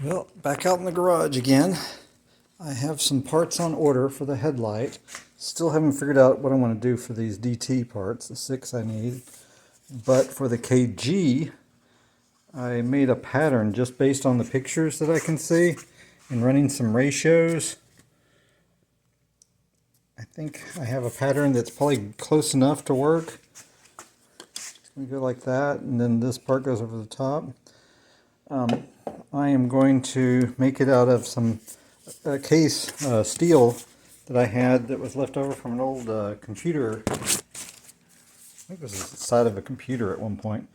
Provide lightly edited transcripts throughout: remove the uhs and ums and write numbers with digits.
Well, back out in the garage again. I have some parts on order for the headlight. Still haven't figured out what I want to do for these DT parts, the 6 I need. But for the KG, I made a pattern just based on the pictures that I can see and running some ratios. I think I have a pattern that's probably close enough to work. We go like that, and then this part goes over the top. I am going to make it out of some case steel that I had that was left over from an old computer. I think this is the side of a computer at one point.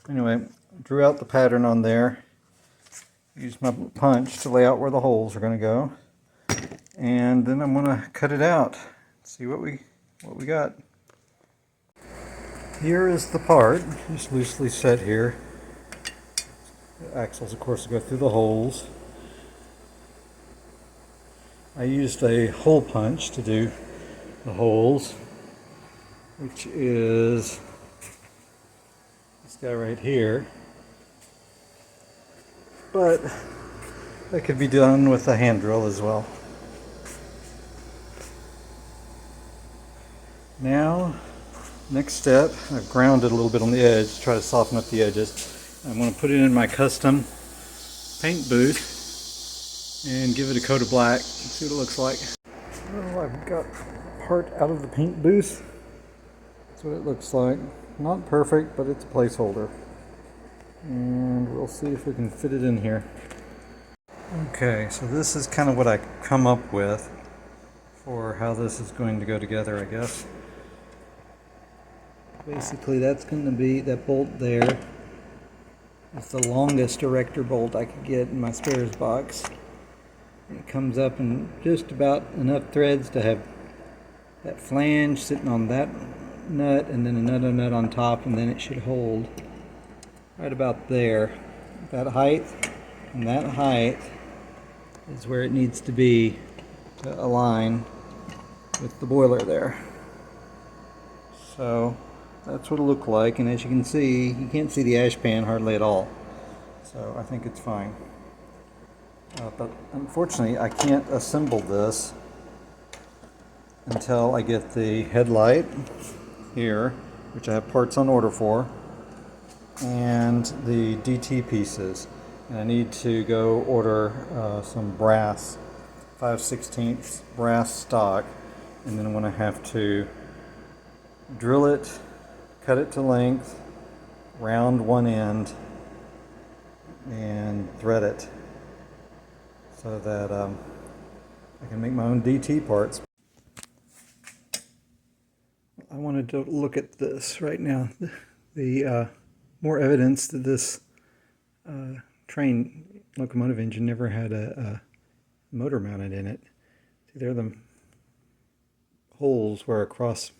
Anyway, drew out the pattern on there. Used my punch to lay out where the holes are going to go. And then I'm going to cut it out. See what we got. Here is the part, just loosely set here. The axles, of course, go through the holes. I used a hole punch to do the holes, which is this guy right here. But that could be done with a hand drill as well. Now, next step, I've grounded a little bit on the edge to try to soften up the edges. I'm going to put it in my custom paint booth and give it a coat of black and see what it looks like. Well, I've got part out of the paint booth. That's what it looks like. Not perfect, but it's a placeholder. And we'll see if we can fit it in here. Okay, so this is kind of what I come up with for how this is going to go together, I guess. Basically, that's going to be that bolt there. It's the longest erector bolt I could get in my spares box. It comes up in just about enough threads to have that flange sitting on that nut and then another nut on top, and then it should hold right about there. That height and that height is where it needs to be to align with the boiler there. So that's what it'll look like, and as you can see, you can't see the ash pan hardly at all. So I think it's fine. But unfortunately, I can't assemble this until I get the headlight here, which I have parts on order for, and the DT pieces. And I need to go order some brass, 5/16 brass stock, and then I'm going to have to drill it, cut it to length, round one end, and thread it so that I can make my own DT parts. I wanted to look at this right now. The more evidence that this train locomotive engine never had a motor mounted in it. See, there the holes where a cross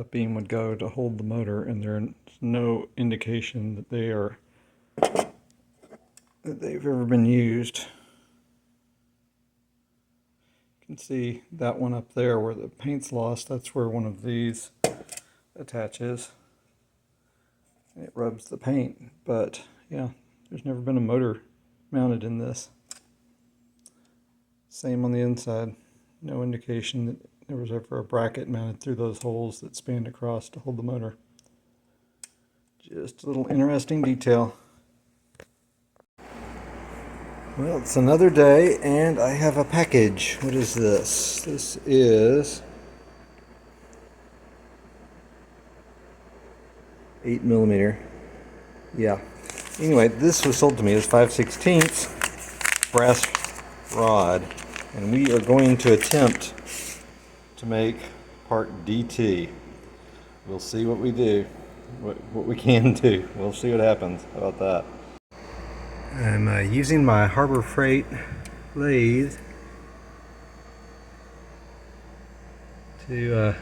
beam would go to hold the motor, and there's no indication that they've ever been used. You can see that one up there where the paint's lost. That's where one of these attaches. It rubs the paint, but yeah, there's never been a motor mounted in this. Same on the inside. No indication that there was ever a bracket mounted through those holes that spanned across to hold the motor. Just a little interesting detail. Well, it's another day and I have a package. What is this? This is 8mm. Yeah. Anyway, this was sold to me as 5/16 brass rod, and we are going to attempt to make part DT. We'll see what we do, what we can do. We'll see what happens. How about that? I'm using my Harbor Freight lathe to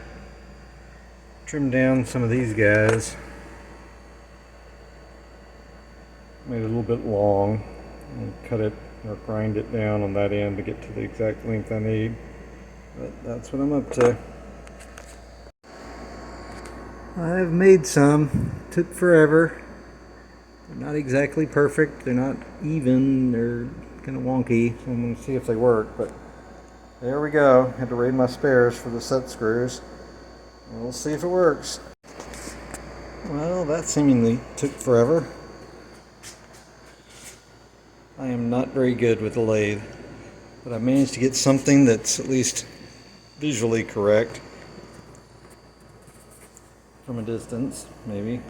trim down some of these guys. Made it a little bit long and cut it or grind it down on that end to get to the exact length I need. But that's what I'm up to. I've made some. Took forever. They're not exactly perfect, they're not even, they're kind of wonky, so I'm going to see if they work, but there we go. Had to raid my spares for the set screws. We'll see if it works. Well, that seemingly took forever. I am not very good with the lathe, but I managed to get something that's at least visually correct from a distance, maybe.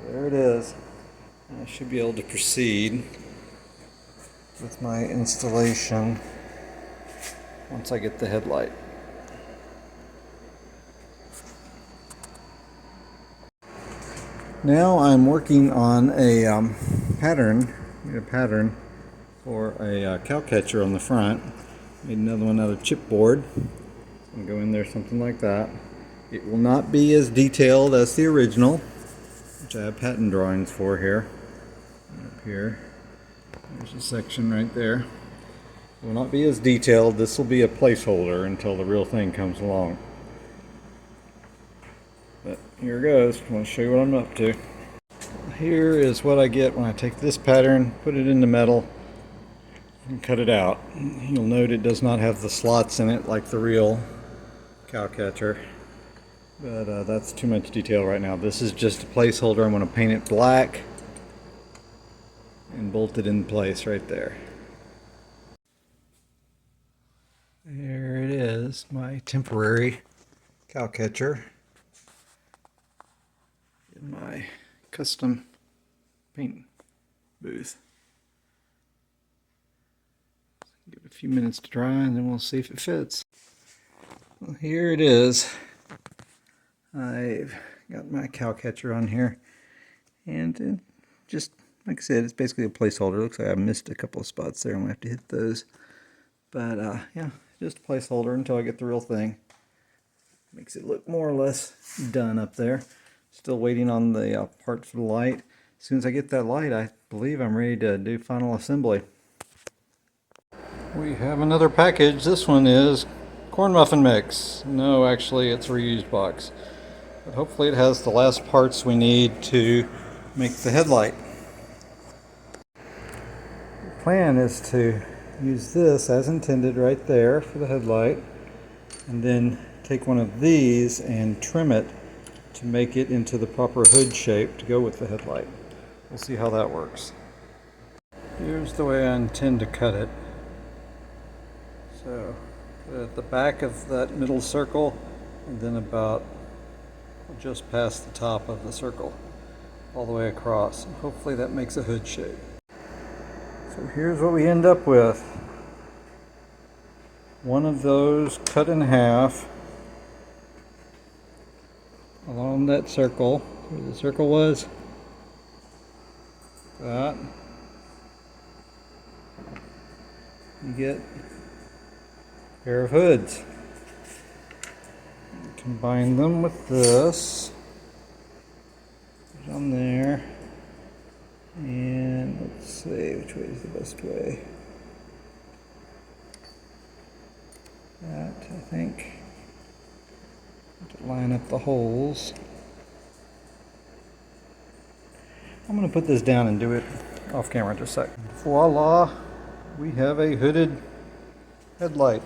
There it is. I should be able to proceed with my installation once I get the headlight. Now I'm working on a pattern for a cow catcher on the front. Made another one out of chipboard. I'm going to go in there something like that. It will not be as detailed as the original, which I have pattern drawings for here. Up here. There's a section right there. It will not be as detailed. This will be a placeholder until the real thing comes along. But here goes. I want to show you what I'm up to. Here is what I get when I take this pattern, put it into metal, and cut it out. You'll note it does not have the slots in it like the real cow catcher. But that's too much detail right now. This is just a placeholder. I'm going to paint it black and bolt it in place right there. There it is, my temporary cow catcher in my custom paint booth. Give it a few minutes to dry and then we'll see if it fits. Well, here it is. I've got my cow catcher on here, and just like I said, it's basically a placeholder. Looks like I missed a couple of spots there. I'm gonna have to hit those, but yeah, just a placeholder until I get the real thing. Makes it look more or less done up there. Still waiting on the part for the light. As soon as I get that light, I believe I'm ready to do final assembly. We have another package. This one is corn muffin mix. No, actually it's a reused box. But hopefully it has the last parts we need to make the headlight. The plan is to use this as intended right there for the headlight, and then take one of these and trim it to make it into the proper hood shape to go with the headlight. We'll see how that works. Here's the way I intend to cut it. So at the back of that middle circle, and then about just past the top of the circle, all the way across. And hopefully that makes a hood shape. So here's what we end up with. One of those cut in half along that circle, where the circle was. That. You get a pair of hoods. Combine them with this. Put it on there. And let's see, which way is the best way? That, I think. To line up the holes. I'm going to put this down and do it off camera in just a second. Voila! We have a hooded headlight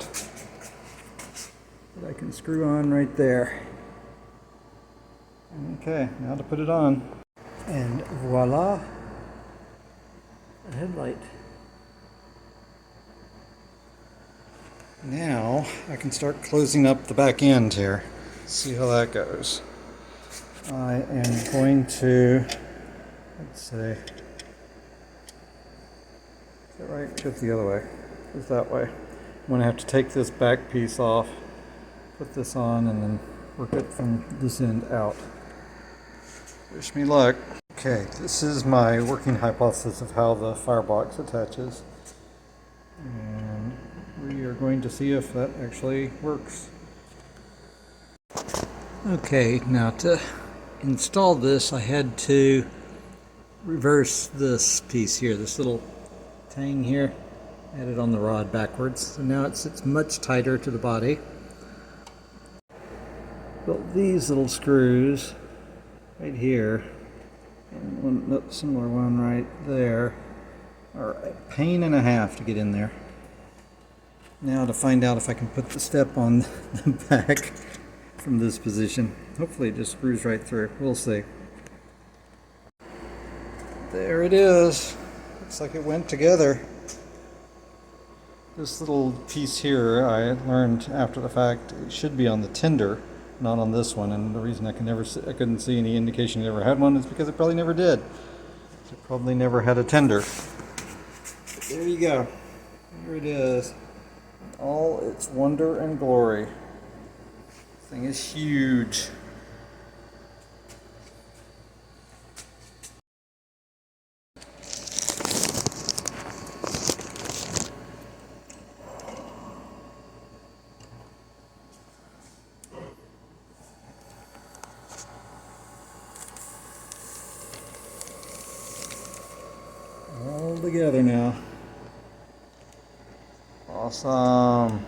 that I can screw on right there. Okay, now to put it on. And voila! A headlight. Now I can start closing up the back end here. See how that goes. I am going to, let's see, is that right? It goes the other way. It goes that way. I'm going to have to take this back piece off, put this on, and then work it from this end out. Wish me luck. Okay, this is my working hypothesis of how the firebox attaches. And we are going to see if that actually works. Okay, now to install this, I had to reverse this piece here, this little tang here. I had it on the rod backwards, so now it sits much tighter to the body. Built these little screws right here, And one similar one right there. All right, pain and a half to get in there. Now to find out if I can put the step on the back from this position. Hopefully it just screws right through. We'll see. There it is. Looks like it went together. This little piece here I learned after the fact it should be on the tender, not on this one. And the reason I couldn't see any indication it ever had one is because it probably never did. It probably never had a tender. But there you go. Here it is. All its wonder and glory. This thing is huge. All together now. Awesome.